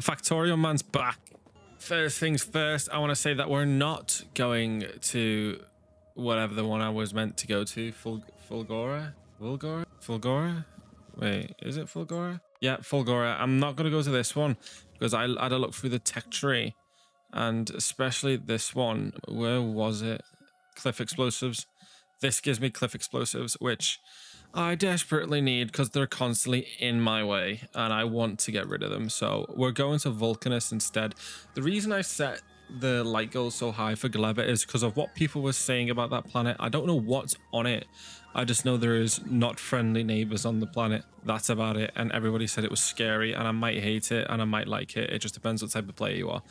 The Factorio man's back. First things first, I want to say that we're not going to whatever the one I was meant to go to. Fulgora? Wait, is it Fulgora? Yeah, Fulgora. I'm not going to go to this one because I had a look through the tech tree, and especially this one. Where was it? Cliff explosives. This gives me cliff explosives, which I desperately need because they're constantly in my way and I want to get rid of them. So we're going to Vulcanus instead. The reason I set the light goal so high for Gleba is because of what people were saying about that planet. I don't know what's on it. I just know there is not friendly neighbors on the planet. That's about it. And everybody said it was scary, and I might hate it and I might like it. It just depends what type of player you are.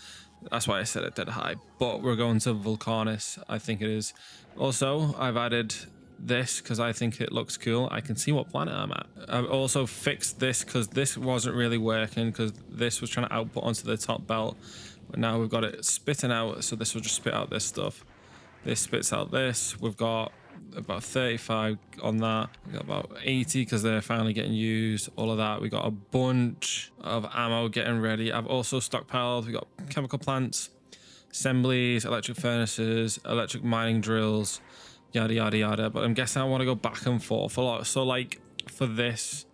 That's why I set it dead high. But we're going to Vulcanus, I think it is. Also, I've added this because I think it looks cool. I can see what planet I'm at. I've also fixed this because this wasn't really working because this was trying to output onto the top belt. But now we've got it spitting out, so this will just spit out this stuff. This spits out this. We've got about 35 on that. We got about 80 because they're finally getting used. All of that. We got a bunch of ammo getting ready. I've also stockpiled. We got chemical plants, assemblies, electric furnaces, electric mining drills, yada yada yada. But I'm guessing I want to go back and forth a lot. So like for this,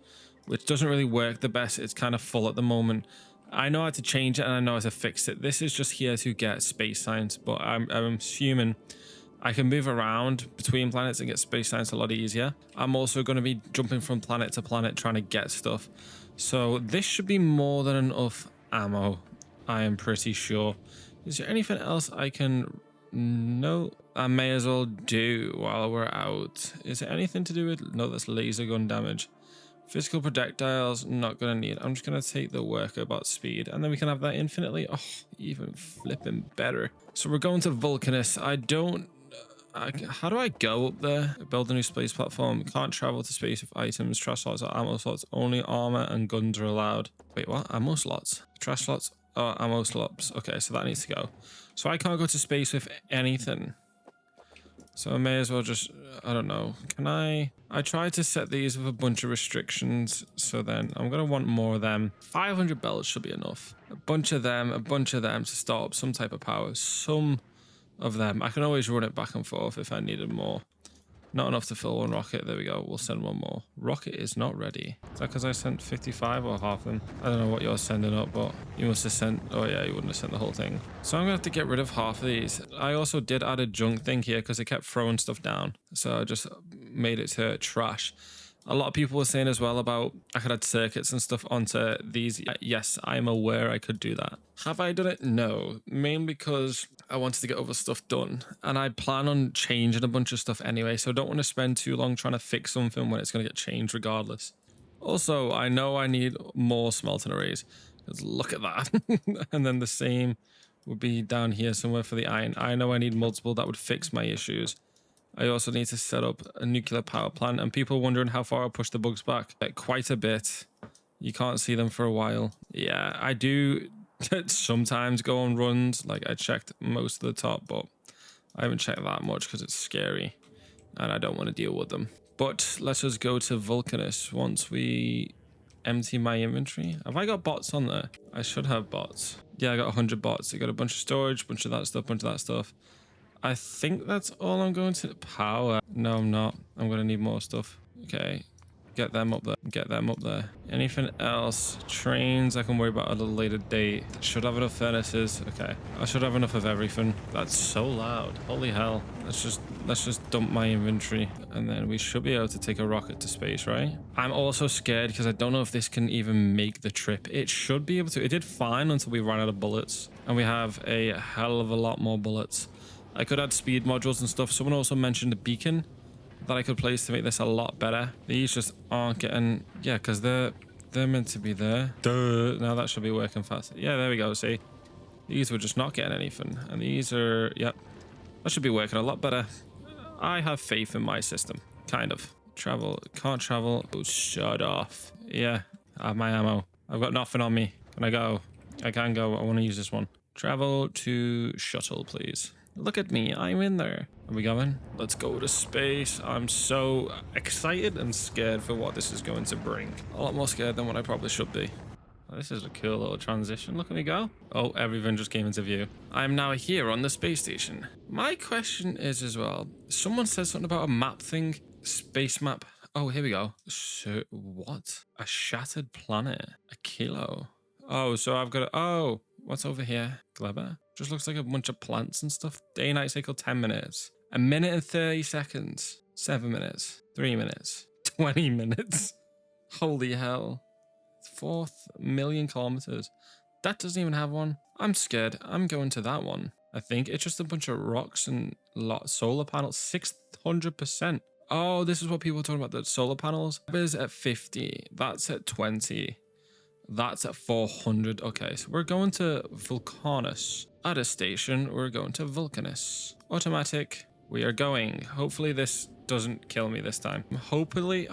which doesn't really work the best, it's kind of full at the moment. I know how to change it and I know how to fix it. This is just here to get space science, but I'm assuming I can move around between planets and get space science a lot easier. I'm also going to be jumping from planet to planet trying to get stuff. So this should be more than enough ammo, I am pretty sure. Is there anything else I can... No, I may as well do while we're out. Is there anything to do with... No, that's laser gun damage. Physical projectiles, not going to need. I'm just going to take the worker about speed, and then we can have that infinitely. Oh, even flipping better. So we're going to Vulcanus. How do I go up there? Build a new space platform. Can't travel to space with items, trash slots, or ammo slots. Only armor and guns are allowed. Wait, what? Ammo slots? Trash slots or ammo slots? Okay, so that needs to go. So I can't go to space with anything. So I may as well just, I don't know. Can I tried to set these with a bunch of restrictions. So then I'm going to want more of them. 500 bells should be enough. A bunch of them to start up some type of power. Some of them. I can always run it back and forth if I needed more. Not enough to fill one rocket. There we go. We'll send one more. Rocket is not ready. Is that because I sent 55 or half of them? I don't know what you're sending up, but you must have sent... Oh yeah, you wouldn't have sent the whole thing. So I'm going to have to get rid of half of these. I also did add a junk thing here because it kept throwing stuff down. So I just made it to trash. A lot of people were saying as well about I could add circuits and stuff onto these. Yes, I'm aware I could do that. Have I done it? No. Mainly because I wanted to get other stuff done. And I plan on changing a bunch of stuff anyway. So I don't want to spend too long trying to fix something when it's going to get changed regardless. Also, I know I need more smelting arrays. Because look at that. And then the same would be down here somewhere for the iron. I know I need multiple that would fix my issues. I also need to set up a nuclear power plant, and people wondering how far I'll push the bugs back. Quite a bit. You can't see them for a while. Yeah, I do sometimes go on runs. Like I checked most of the top, but I haven't checked that much because it's scary and I don't want to deal with them. But let's just go to Vulcanus once we empty my inventory. Have I got bots on there? I should have bots. Yeah, I got 100 bots. I got a bunch of storage, bunch of that stuff. I think that's all I'm going to power. No, I'm not. I'm going to need more stuff. Okay. Get them up there. Anything else? Trains I can worry about at a later date. Should have enough furnaces. Okay. I should have enough of everything. That's so loud. Holy hell. Let's just dump my inventory and then we should be able to take a rocket to space, right? I'm also scared because I don't know if this can even make the trip. It should be able to. It did fine until we ran out of bullets, and we have a hell of a lot more bullets. I could add speed modules and stuff. Someone also mentioned a beacon that I could place to make this a lot better. These just aren't getting... Yeah, because they're meant to be there. Duh. Now that should be working fast. Yeah, there we go. See? These were just not getting anything. And these are... Yep. That should be working a lot better. I have faith in my system. Kind of. Travel. Can't travel. Oh, shut off. Yeah. I have my ammo. I've got nothing on me. Can I go? I can go. I want to use this one. Travel to shuttle, please. Look at me, I'm in there. Are we going? Let's go to space. I'm so excited and scared for what this is going to bring. A lot more scared than what I probably should be. This is a cool little transition. Look at me go. Oh, everything just came into view. I'm now here on the space station. My question is as well, someone said something about a map thing. Space map. Oh, here we go. So, what? A shattered planet. A kilo. Oh, so I've got to... Oh, what's over here? Clever. Just looks like a bunch of plants and stuff. Day and night cycle, 10 minutes. A minute and 30 seconds. 7 minutes. 3 minutes. 20 minutes. Holy hell. 4,000,000 kilometers. That doesn't even have one. I'm scared. I'm going to that one. I think it's just a bunch of rocks and solar panels. 600%. Oh, this is what people are talking about. The solar panels. That is at 50. That's at 20. That's at 400. Okay, so we're going to Vulcanus. At a station, we're going to Vulcanus. Automatic. We are going. Hopefully this doesn't kill me this time. Hopefully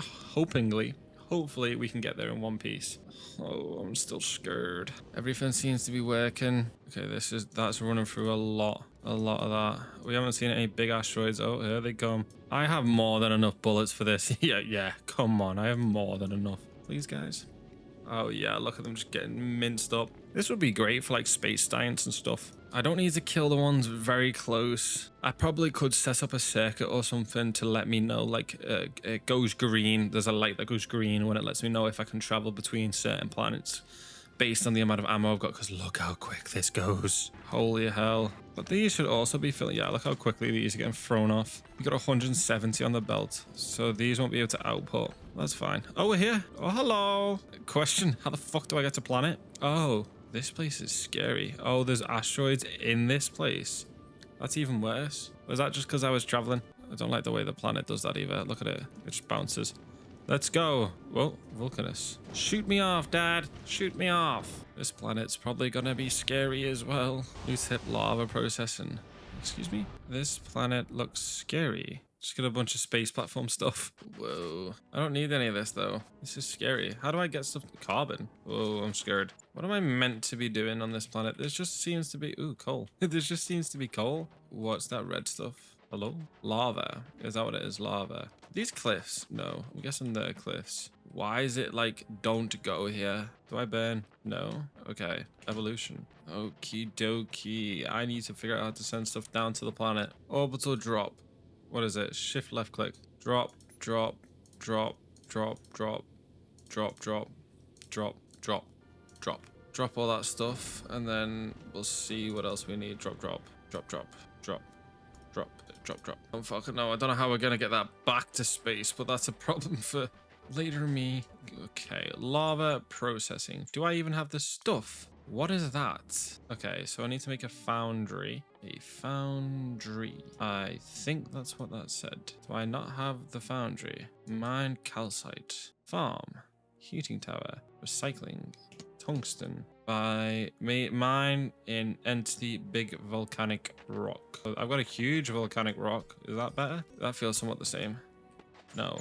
we can get there in one piece. Oh, I'm still scared. Everything seems to be working. Okay, that's running through a lot of that. We haven't seen any big asteroids. Oh, here they come. I have more than enough bullets for this. yeah, come on. I have more than enough. Please, guys. Oh yeah, look at them just getting minced up. This would be great for like space science and stuff. I don't need to kill the ones very close. I probably could set up a circuit or something to let me know, like it goes green. There's a light that goes green when it lets me know if I can travel between certain planets based on the amount of ammo I've got, because look how quick this goes. Holy hell. But these should also be filling. Yeah, look how quickly these are getting thrown off. We got 170 on the belt, so these won't be able to output. That's fine. Oh, we're here. Oh, hello. Question, how the fuck do I get to planet? Oh, this place is scary. Oh, there's asteroids in this place. That's even worse. Was that just because I was traveling? I don't like the way the planet does that either. Look at it. It just bounces. Let's go. Whoa, Vulcanus. Shoot me off, Dad. Shoot me off. This planet's probably gonna be scary as well. New tip lava processing. Excuse me? This planet looks scary. Just got a bunch of space platform stuff. Whoa. I don't need any of this though. This is scary. How do I get stuff? Carbon. Whoa, I'm scared. What am I meant to be doing on this planet? There just seems to be... Ooh, coal. There just seems to be coal. What's that red stuff? Hello? Lava. Is that what it is? Lava. These cliffs? No. I'm guessing they're cliffs. Why is it like, don't go here? Do I burn? No. Okay. Evolution. Okie dokie. I need to figure out how to send stuff down to the planet. Orbital drop. What is it? Shift left click. Drop, drop, drop, drop, drop, drop, drop, drop, drop, drop. Drop all that stuff, and then we'll see what else we need. Drop, drop, drop, drop, drop, drop, drop, drop. I don't fucking know. I don't know how we're gonna get that back to space, but that's a problem for later me. Okay, lava processing. Do I even have the stuff? What is that? Okay, so I need to make a foundry. A foundry. I think that's what that said. Do I not have the foundry? Mine calcite. Farm. Heating tower. Recycling. Tungsten. By mine in entity big volcanic rock. I've got a huge volcanic rock. Is that better? That feels somewhat the same. No.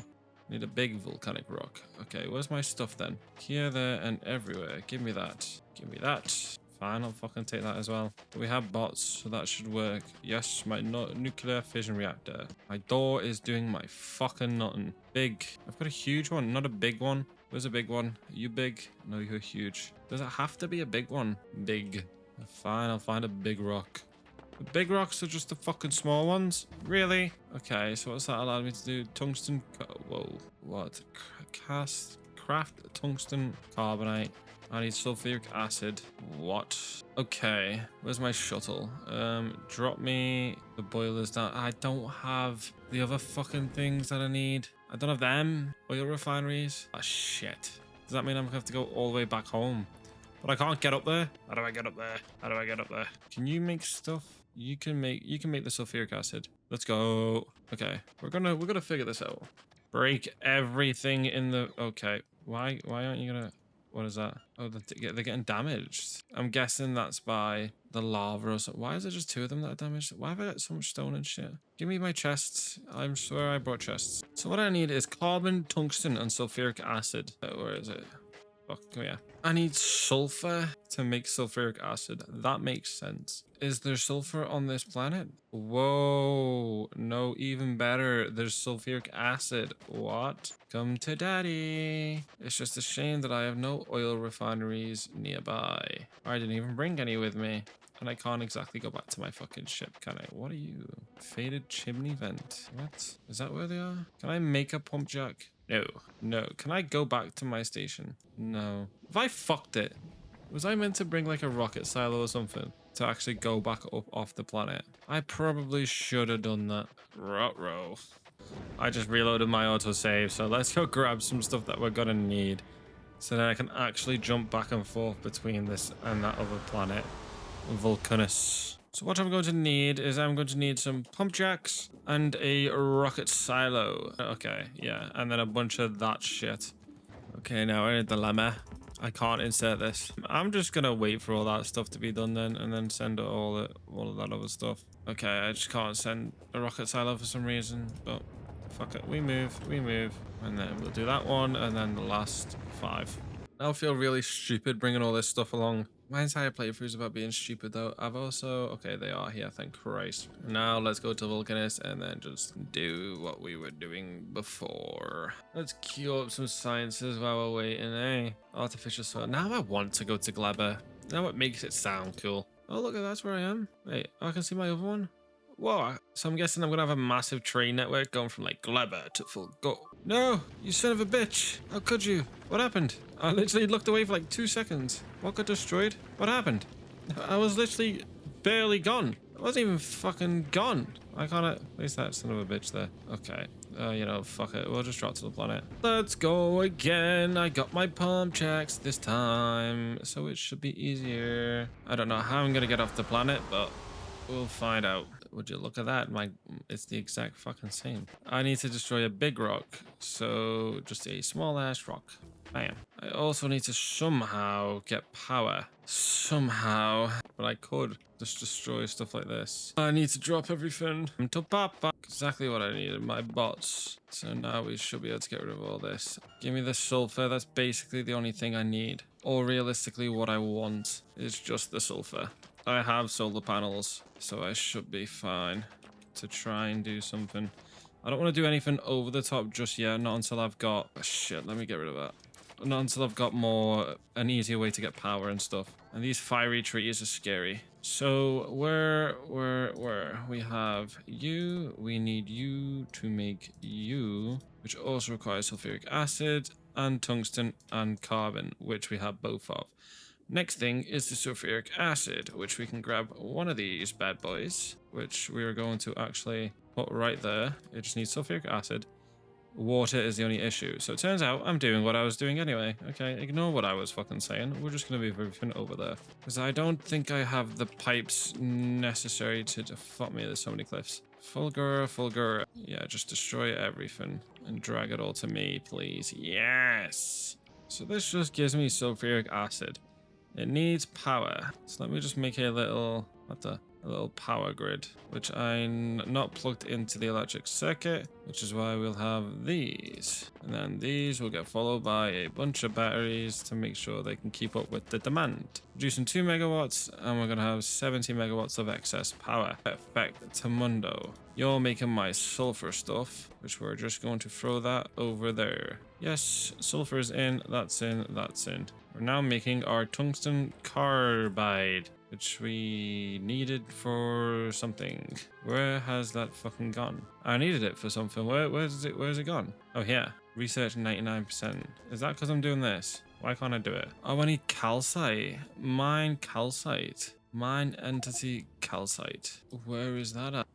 Need a big volcanic rock. Okay, where's my stuff then? Here, there, and everywhere. Give me that. Give me that. Fine, I'll fucking take that as well. We have bots, so that should work. Yes, my nuclear fission reactor. My door is doing my fucking nothing. Big. I've got a huge one, not a big one. Where's a big one? Are you big? No, you're huge. Does it have to be a big one? Big. Fine, I'll find a big rock. The big rocks are just the fucking small ones? Really? Okay, so what's that allowed me to do? Tungsten... Whoa. What? Craft tungsten carbonate. I need sulfuric acid. What? Okay. Where's my shuttle? Drop me the boilers down. I don't have the other fucking things that I need. I don't have them. Oil refineries. Ah, shit. Does that mean I'm gonna have to go all the way back home? But I can't get up there. How do I get up there? How do I get up there? Can you make stuff? You can make the sulfuric acid. Let's go. Okay. We're gonna figure this out. Break everything in the... Okay. Why aren't you gonna... What is that? Oh, they're getting damaged. I'm guessing that's by the lava or something. Why is there just two of them that are damaged? Why have I got so much stone and shit? Give me my chests. I'm sure I brought chests. So what I need is carbon, tungsten, and sulfuric acid. Where is it? Fuck, come here. I need sulfur to make sulfuric acid. That makes sense. Is there sulfur on this planet? Whoa, no, even better. There's sulfuric acid. What? Come to daddy. It's just a shame that I have no oil refineries nearby. I didn't even bring any with me. And I can't exactly go back to my fucking ship, can I? What are you? Faded chimney vent. What? Is that where they are? Can I make a pump jack? No. No. Can I go back to my station? No. Have I fucked it? Was I meant to bring like a rocket silo or something to actually go back up off the planet? I probably should have done that. Ruh-roh. I just reloaded my autosave, so let's go grab some stuff that we're gonna need so that I can actually jump back and forth between this and that other planet. Vulcanus. So what I'm going to need is I'm going to need some pump jacks and a rocket silo. Okay, yeah, and then a bunch of that shit. Okay, now we're in a dilemma. I can't insert this. I'm just gonna wait for all that stuff to be done then, and then send all of that other stuff. Okay, I just can't send a rocket silo for some reason, but fuck it. We move, and then we'll do that one, and then the last 5. I'll feel really stupid bringing all this stuff along. My entire playthrough is about being stupid though. I've also... Okay, they are here, thank Christ. Now let's go to Vulcanus and then just do what we were doing before. Let's queue up some sciences while we're waiting, eh? Artificial soil. Now I want to go to Gleba. Now it makes it sound cool. Oh look, that's where I am. Wait, I can see my other one. Whoa, so I'm guessing I'm gonna have a massive train network going from like Gleba to Fulgo. No, you son of a bitch. How could you? What happened? I literally looked away for like 2 seconds. What got destroyed? What happened? I was literally barely gone. I wasn't even fucking gone. I can't... Where's that son of a bitch there? Okay. You know, fuck it. We'll just drop to the planet. Let's go again. I got my pump checks this time, so it should be easier. I don't know how I'm gonna get off the planet, but we'll find out. Would you look at that? It's the exact fucking same. I need to destroy a big rock, so just a small ass rock. Bam. I also need to somehow get power. Somehow. But I could just destroy stuff like this. I need to drop everything to Papa. Exactly what I needed, my bots. So now we should be able to get rid of all this. Give me the sulfur. That's basically the only thing I need. Or realistically, what I want is just the sulfur. I have solar panels, so I should be fine to try and do something. I don't want to do anything over the top just yet, not until I've got... Oh, shit, let me get rid of that. Not until I've got an easier way to get power and stuff. And these fiery trees are scary. So where we have you, we need you to make you, which also requires sulfuric acid and tungsten and carbon, which we have both of. Next thing is the sulfuric acid, which we can grab one of these bad boys, which we are going to actually put right there. It just needs sulfuric acid. Water is the only issue. So it turns out I'm doing what I was doing anyway. Okay, ignore what I was fucking saying. We're just going to move everything over there. Because I don't think I have the pipes necessary to... Fuck me, there's so many cliffs. Fulgur. Yeah, just destroy everything and drag it all to me, please. Yes! So this just gives me sulfuric acid. It needs power. So let me just make a little... a little power grid, which I'm not plugged into the electric circuit, which is why we'll have these. And then these will get followed by a bunch of batteries to make sure they can keep up with the demand. Producing 2 megawatts, and we're going to have 70 megawatts of excess power. Perfectamundo. You're making my sulfur stuff, which we're just going to throw that over there. Yes, sulfur is in, that's in, that's in. We're now making our tungsten carbide, which we needed for something. Where has that fucking gone? I needed it for something. Where's it gone? Oh, here. Research 99%. Is that because I'm doing this? Why can't I do it? Oh, I need calcite. Mine calcite. Mine entity calcite. Where is that at?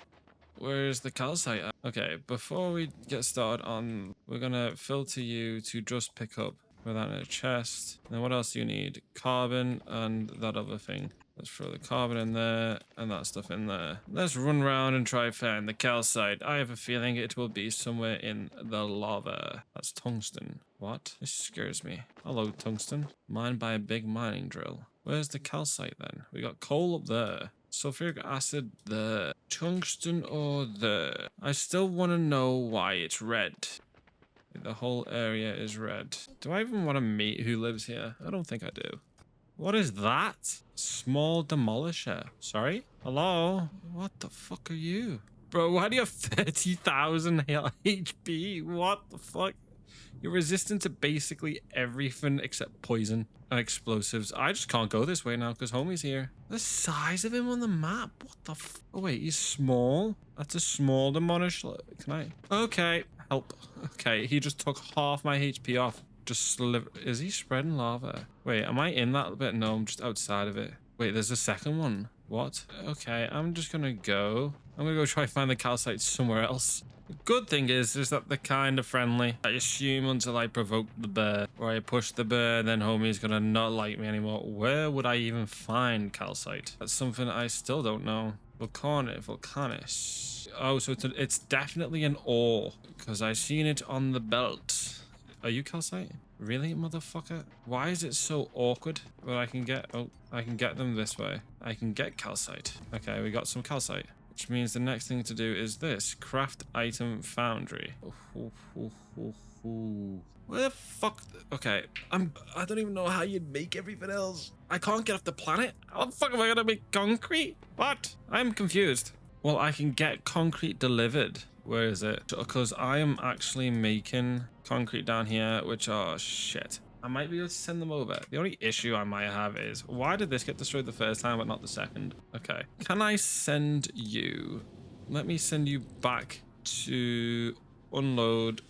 Where is the calcite at? Okay, before we get started on, we're gonna filter you to just pick up with that in a chest. And then what else do you need? Carbon and that other thing. Let's throw the carbon in there and that stuff in there. Let's run around and try find the calcite. I have a feeling it will be somewhere in the lava. That's tungsten. What? This scares me. Hello, tungsten. Mined by a big mining drill. Where's the calcite then? We got coal up there. Sulfuric acid there. Tungsten or there. I still want to know why it's red. The whole area is red. Do I even want to meet who lives here? I don't think I do. What is that? Small demolisher. Sorry? Hello? What the fuck are you? Bro, why do you have 30,000 HP? What the fuck? You're resistant to basically everything except poison and explosives. I just can't go this way now because homie's here. The size of him on the map. What the f— oh wait, he's small. That's a small demolisher. Can I? Okay, help. Okay, he just took half my HP off. Just sliver. Is he spreading lava? Wait, am I in that bit? No, I'm just outside of it. Wait, there's a second one. What? Okay, I'm just gonna go. I'm gonna go try find the calcite somewhere else. The good thing is that they're kind of friendly. I assume until I provoke the bear, or I push the bear, then homie's gonna not like me anymore. Where would I even find calcite? That's something I still don't know. Vulcanus. Oh, so it's definitely an ore, because I seen it on the belt. Are you calcite? Really, motherfucker? Why is it so awkward? Well, I can get them this way. I can get calcite. Okay, we got some calcite. Which means the next thing to do is this. Craft item foundry. Where the fuck? Okay, I don't even know how you'd make everything else. I can't get off the planet. How the fuck am I gonna make concrete? What? I'm confused. Well, I can get concrete delivered. Where is it? Because I am actually making concrete down here, which, oh shit. I might be able to send them over. The only issue I might have is, why did this get destroyed the first time but not the second? Okay. Can I send you? Let me send you back to unload,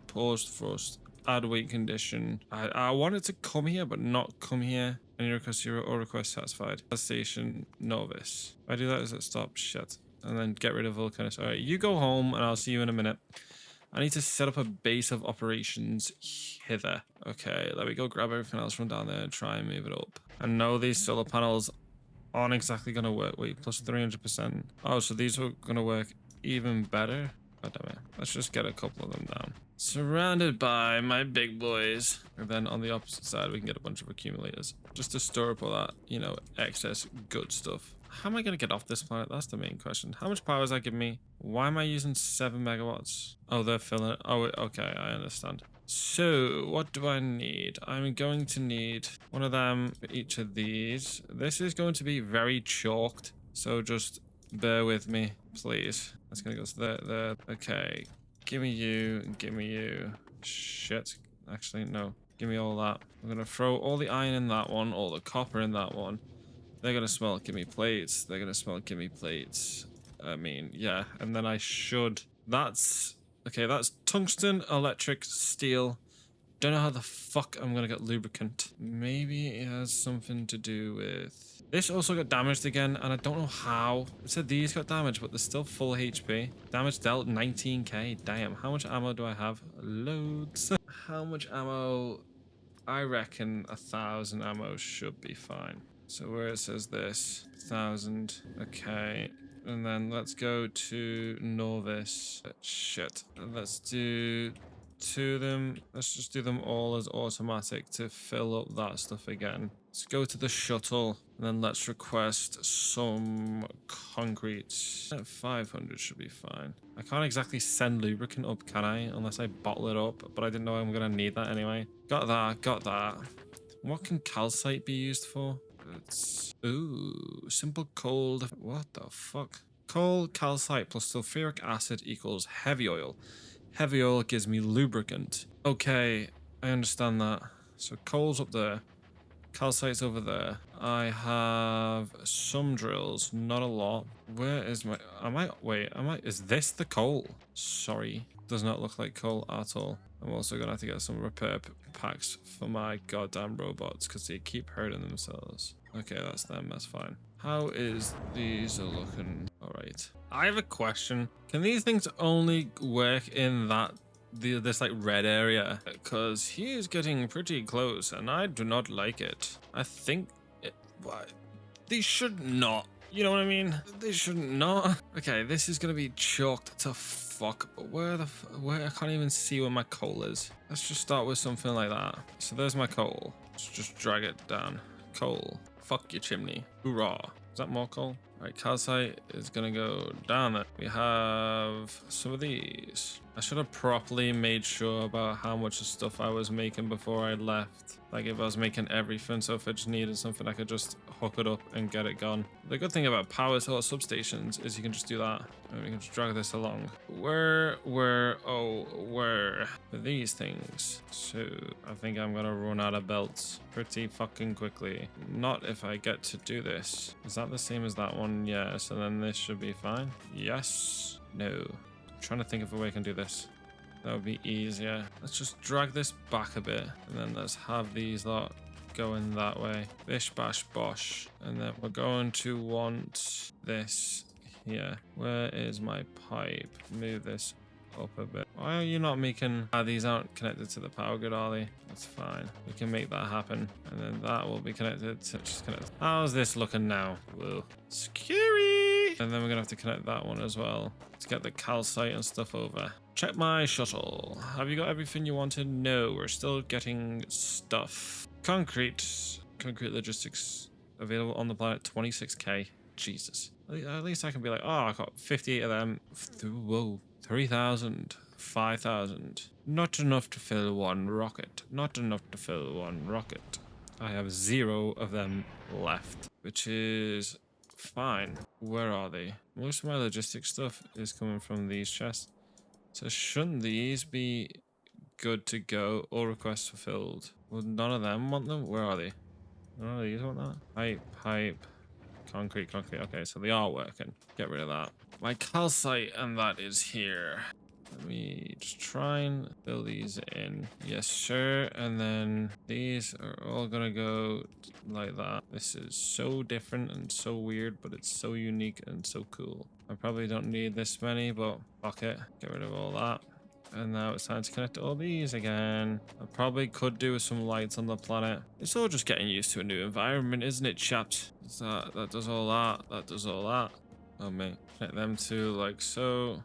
paused thrust, add weight condition. I want it to come here but not come here. Any request 0 or request satisfied. Station novice. If I do that, does it stop? Shit. And then get rid of Vulcanus. All right, you go home and I'll see you in a minute. I need to set up a base of operations hither. Okay, let me go grab everything else from down there and try and move it up. I know these solar panels aren't exactly going to work. Wait, plus 300%. Oh, so these are going to work even better? God damn it. Let's just get a couple of them down. Surrounded by my big boys. And then on the opposite side, we can get a bunch of accumulators. Just to store up all that, you know, excess good stuff. How am I going to get off this planet? That's the main question. How much power is that giving me? Why am I using 7 megawatts? Oh, they're filling. Oh, okay, I understand. So, what do I need? I'm going to need one of them for each of these. This is going to be very chalked, so just bear with me, please. That's going to go to there. Okay, give me you, give me you. Shit, actually, no. Give me all that. I'm going to throw all the iron in that one, all the copper in that one. They're gonna smell give me plates. They're gonna smell give me plates. I mean, yeah. And then I should... That's... Okay, that's tungsten, electric, steel. Don't know how the fuck I'm gonna get lubricant. Maybe it has something to do with... This also got damaged again, and I don't know how. It said these got damaged, but they're still full HP. Damage dealt 19k. Damn, how much ammo do I have? Loads. How much ammo? I reckon 1,000 ammo should be fine. So where it says this, 1,000, okay. And then let's go to novice. Shit, let's do 2 of them. Let's just do them all as automatic to fill up that stuff again. Let's go to the shuttle, and then let's request some concrete. 500 should be fine. I can't exactly send lubricant up, can I? Unless I bottle it up, but I didn't know I'm gonna need that anyway. Got that. What can calcite be used for? It's... Ooh, simple cold. What the fuck? Coal, calcite plus sulfuric acid equals heavy oil. Heavy oil gives me lubricant. Okay, I understand that. So coal's up there. Calcite's over there. I have some drills, not a lot. Where is my... Is this the coal? Sorry. Does not look like coal at all. I'm also gonna have to get some repair packs for my goddamn robots because they keep hurting themselves. Okay, that's them, that's fine. How is these looking? Alright. I have a question. Can these things only work in this like red area? Because he is getting pretty close and I do not like it. I think these should not. You know what I mean? They should not. Okay, this is gonna be chalked to fuck. But where I can't even see where my coal is. Let's just start with something like that. So there's my coal. Let's just drag it down. Coal. Fuck your chimney. Hoorah. Is that more coal? Alright, calcite is gonna go down there. We have some of these. I should have properly made sure about how much of stuff I was making before I left. Like if I was making everything, so if I just needed something, I could just hook it up and get it gone. The good thing about power source substations is you can just do that. And we can just drag this along. Where for these things? So I think I'm gonna run out of belts pretty fucking quickly. Not if I get to do this. Is that the same as that one? Yeah, so then this should be fine. Yes. No. I'm trying to think of a way I can do this. That would be easier. Let's just drag this back a bit, and then let's have these lot going that way. Bish bash bosh. And then we're going to want this here. Where is my pipe? Move this up a bit. Why are you not making... these aren't connected to the power grid, are they? That's fine. We can make that happen. And then that will be connected to... just connect. How's this looking now? Whoa. Scary! And then we're gonna have to connect that one as well to get the calcite and stuff over. Check my shuttle. Have you got everything you wanted? No, we're still getting stuff. Concrete logistics available on the planet, 26k. Jesus. At least I can be like, oh, I got 58 of them. Whoa, 3,000, 5,000. Not enough to fill one rocket. Not enough to fill one rocket. I have 0 of them left, which is fine. Where are they? Most of my logistics stuff is coming from these chests. So shouldn't these be good to go? All requests fulfilled. Well, none of them want them? Where are they? None of these want that? Pipe. Concrete. Okay, so they are working. Get rid of that. My calcite, and that is here. Let me just try and fill these in. Yes, sure. And then these are all gonna go like that. This is so different and so weird, but it's so unique and so cool. I probably don't need this many, but fuck it. Get rid of all that. And now it's time to connect all these again. I probably could do with some lights on the planet. It's all just getting used to a new environment, isn't it, chaps? That does all that. That does all that. Oh, mate. Connect them to like so.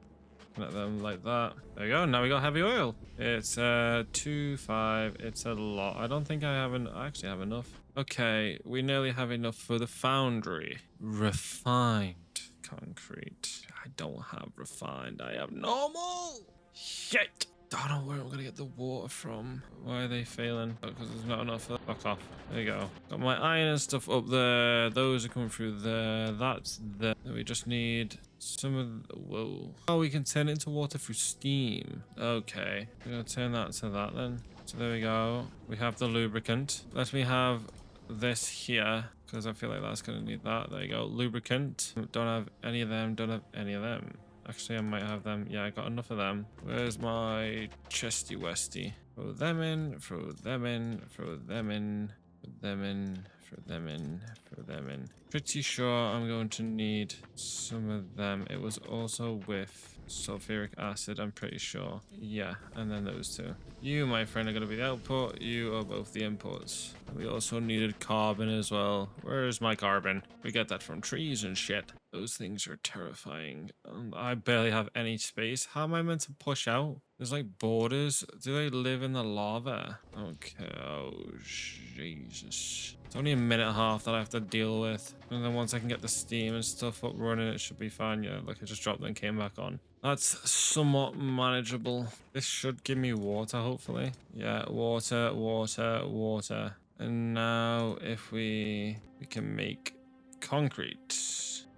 Connect them like that. There we go. Now we got heavy oil. It's 2.5. It's a lot. I don't think I actually have enough. Okay, we nearly have enough for the foundry. Refined concrete. I don't have refined. I have normal. Shit! I don't know where I'm gonna get the water from. Why are they failing? Because there's not enough. Fuck off. There you go. Got my iron and stuff up there. Those are coming through there. That's there. We just need some of the... Whoa. Oh, we can turn it into water through steam. Okay. We're gonna turn that to that then. So there we go. We have the lubricant. Let me have this here, because I feel like that's gonna need that. There you go. Lubricant. Don't have any of them. Don't have any of them. Actually, I might have them. Yeah, I got enough of them. Where's my chesty westy? Throw them in, throw them in, throw them in, put them in, throw them in, throw them in. Pretty sure I'm going to need some of them. It was also with sulfuric acid, I'm pretty sure. Yeah, and then those two. You, my friend, are going to be the output. You are both the inputs. We also needed carbon as well. Where's my carbon? We get that from trees and shit. Those things are terrifying. I barely have any space. How am I meant to push out? There's like borders. Do they live in the lava? Okay. Oh, Jesus. It's only a minute and a half that I have to deal with. And then once I can get the steam and stuff up running, it should be fine. Yeah, like I just dropped and came back on. That's somewhat manageable. This should give me water, hopefully. Yeah, water, water, water. And now if we can make concrete.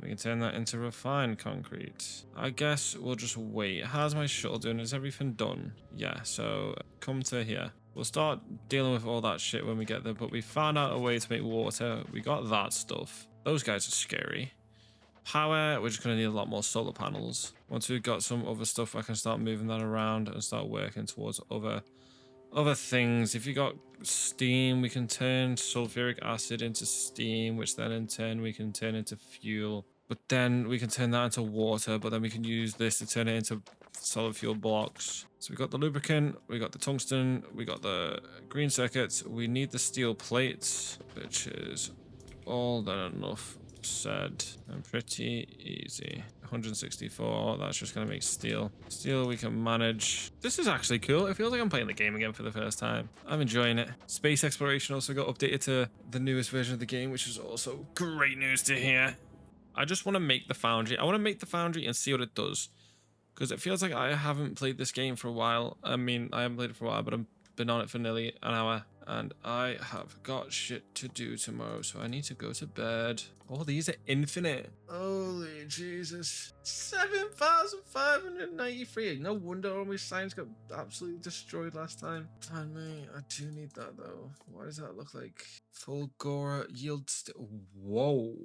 We can turn that into refined concrete. I guess we'll just wait. How's my shuttle doing? Is everything done? Yeah, so come to here. We'll start dealing with all that shit when we get there, but we found out a way to make water. We got that stuff. Those guys are scary. Power, we're just going to need a lot more solar panels. Once we've got some other stuff, I can start moving that around and start working towards other things. If you got steam, we can turn sulfuric acid into steam, which then in turn we can turn into fuel. But then we can turn that into water, but then we can use this to turn it into solid fuel blocks. So we got the lubricant, we got the tungsten, we got the green circuits, we need the steel plates, which is all than enough said, and pretty easy. 164, that's just gonna make steel. Steel we can manage. This is actually cool. It feels like I'm playing the game again for the first time. I'm enjoying it. Space exploration also got updated to the newest version of the game, which is also great news to hear. I just want to make the foundry. I want to make the foundry and see what it does. because it feels like I haven't played this game for a while. I mean, I haven't played it for a while, but I've been on it for nearly an hour, and I have got shit to do tomorrow, so I need to go to bed. Oh, these are infinite. Holy Jesus. 7,593. No wonder all my signs got absolutely destroyed last time. Damn me, I do need that though. What does that look like? Fulgora yield whoa.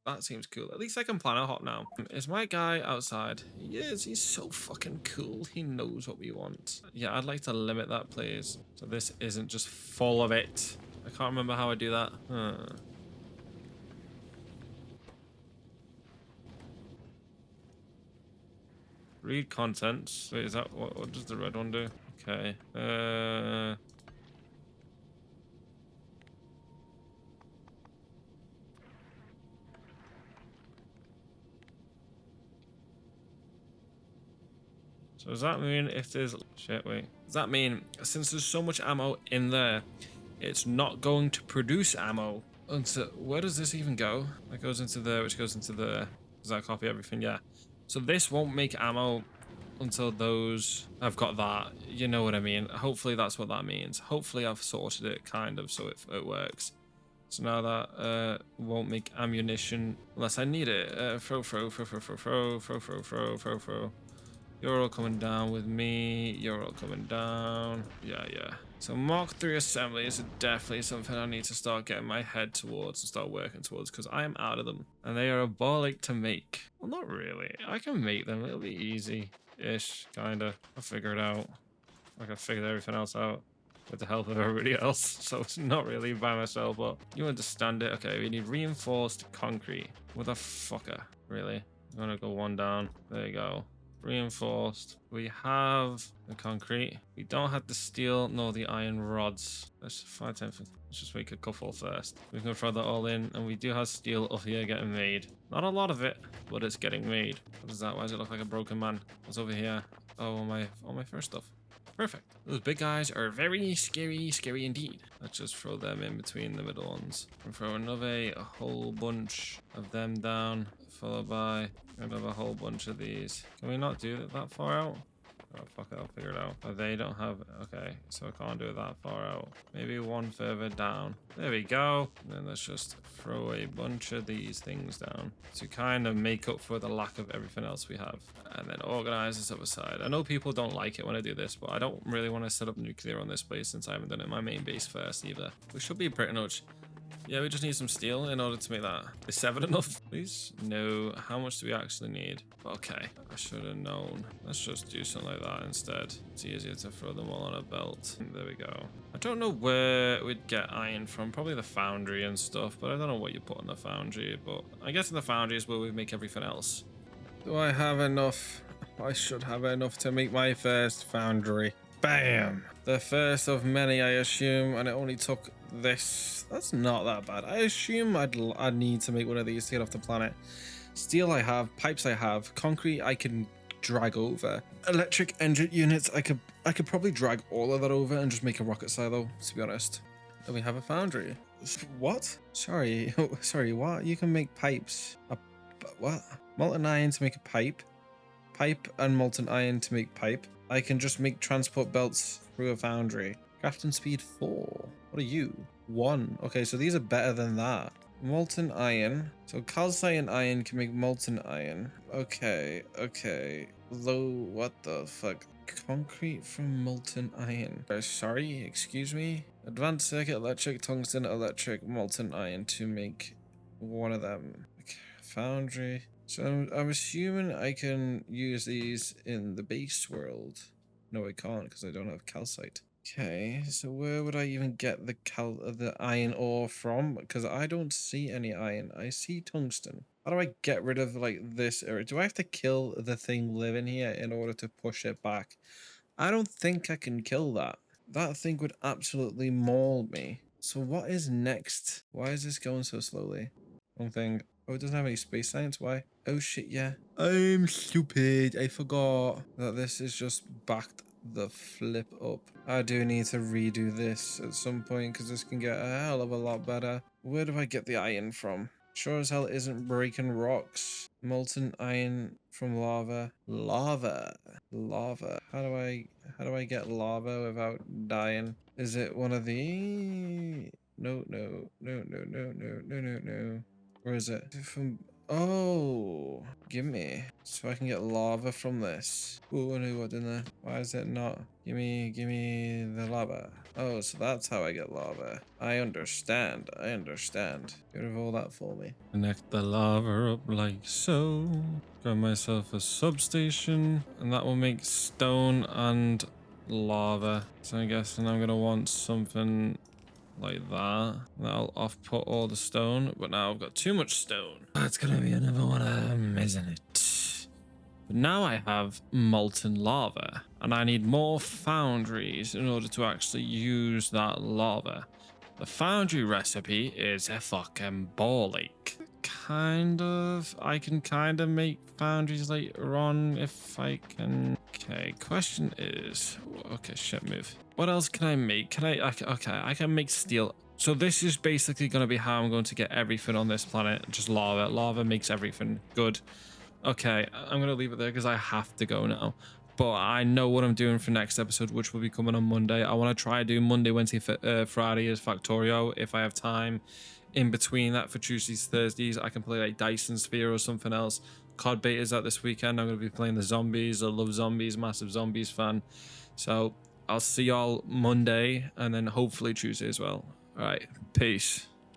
That seems cool. At least I can plan a hop now. Is my guy outside? He is. He's so fucking cool. He knows what we want. Yeah, I'd like to limit that, please. So this isn't just full of it. I can't remember how I do that. Read contents. Wait, is that what does the red one do? Okay. So does that mean if there's shit, wait. Does that mean since there's so much ammo in there, it's not going to produce ammo until where does this even go? That goes into there, which goes into there. Does that copy everything? Yeah. So this won't make ammo until those have got that. You know what I mean? Hopefully that's what that means. Hopefully I've sorted it kind of so it works. So now that won't make ammunition unless I need it. Throw. You're all coming down with me. You're all coming down. Yeah. So Mark 3 assemblies are definitely something I need to start getting my head towards and start working towards because I am out of them. And they are a bollock to make. Well, not really. I can make them. It'll be easy-ish, kind of. I'll figure it out. I can figure everything else out with the help of everybody else. So it's not really by myself, but you understand it. Okay, we need reinforced concrete. Motherfucker. Really? I'm gonna go one down. There you go. Reinforced. We have the concrete. We don't have the steel nor the iron rods. Let's 5, 10, 15. Let's just make a couple first. We can throw that all in, and we do have steel up here getting made. Not a lot of it, but it's getting made. What is that? Why does it look like a broken man? What's over here? Oh, all my first stuff. Perfect. Those big guys are very scary indeed. Let's just throw them in between the middle ones. And throw a whole bunch of them down, followed by another whole bunch of these. Can we not do it that far out? Oh, fuck it, I'll figure it out. Oh, they don't have... Okay, so I can't do it that far out. Maybe one further down. There we go. And then let's just throw a bunch of these things down to kind of make up for the lack of everything else we have. And then organize this other side. I know people don't like it when I do this, but I don't really want to set up nuclear on this base since I haven't done it in my main base first either. We should be pretty much... Yeah, we just need some steel in order to make that. Is 7 enough, please? No. How much do we actually need? Okay, I should have known. Let's just do something like that instead. It's easier to throw them all on a belt. There we go. I don't know where we'd get iron from. Probably the foundry and stuff, but I don't know what you put in the foundry. But I guess in the foundry is where we make everything else. Do I have enough? I should have enough to make my first foundry. Bam! The first of many, I assume, and it only took this. That's not that bad. I assume I'd need to make one of these to get off the planet. Steel I have, pipes I have, concrete I can drag over. Electric engine units I could probably drag all of that over and just make a rocket silo, to be honest. And we have a foundry. What? Sorry, what? You can make pipes. What? Molten iron to make a pipe. Pipe and molten iron to make pipe. I can just make transport belts through a foundry. Crafting speed 4. What are you? 1. Okay, so these are better than that. Molten iron. So calcite iron can make molten iron. Okay. Low, what the fuck? Concrete from molten iron. Sorry, excuse me? Advanced circuit, electric, tungsten, electric, molten iron to make one of them. Okay, foundry. So I'm assuming I can use these in the base world. No, I can't because I don't have calcite. Okay, so where would I even get the iron ore from? Because I don't see any iron. I see tungsten. How do I get rid of like this area? Do I have to kill the thing living here in order to push it back? I don't think I can kill that. That thing would absolutely maul me. So what is next? Why is this going so slowly? Wrong thing. Oh, it doesn't have any space science. Why? Oh shit, yeah. I'm stupid. I forgot that this is just backed the flip up. I do need to redo this at some point because this can get a hell of a lot better. Where do I get the iron from? Sure as hell isn't breaking rocks. Molten iron from lava. Lava. Lava. How do I get lava without dying? Is it one of the no. Where is it? From oh, give me so I can get lava from this. Oh no, what in there? Why is it not? Give me the lava. Oh, so that's how I get lava. I understand. Get rid of all that for me. Connect the lava up like so. Grab myself a substation, and that will make stone and lava. So I'm guessing I'm gonna want something like that. That'll off-put all the stone, but now I've got too much stone. That's gonna be another one of them, isn't it? But now I have molten lava, and I need more foundries in order to actually use that lava. The foundry recipe is a fucking ball ache. I can kind of make foundries later on if I can. Okay, question is, okay, shit, move. What else can I make? Okay, I can make steel. So this is basically going to be how I'm going to get everything on this planet. Just lava. Lava makes everything good. Okay, I'm going to leave it there because I have to go now. But I know what I'm doing for next episode, which will be coming on Monday. I want to try to do Monday, Wednesday, Friday as Factorio if I have time. In between that for Tuesdays, Thursdays, I can play like Dyson Sphere or something else. COD beta's out this weekend. I'm going to be playing the zombies. I love zombies, massive zombies fan. So I'll see y'all Monday and then hopefully Tuesday as well. All right, peace.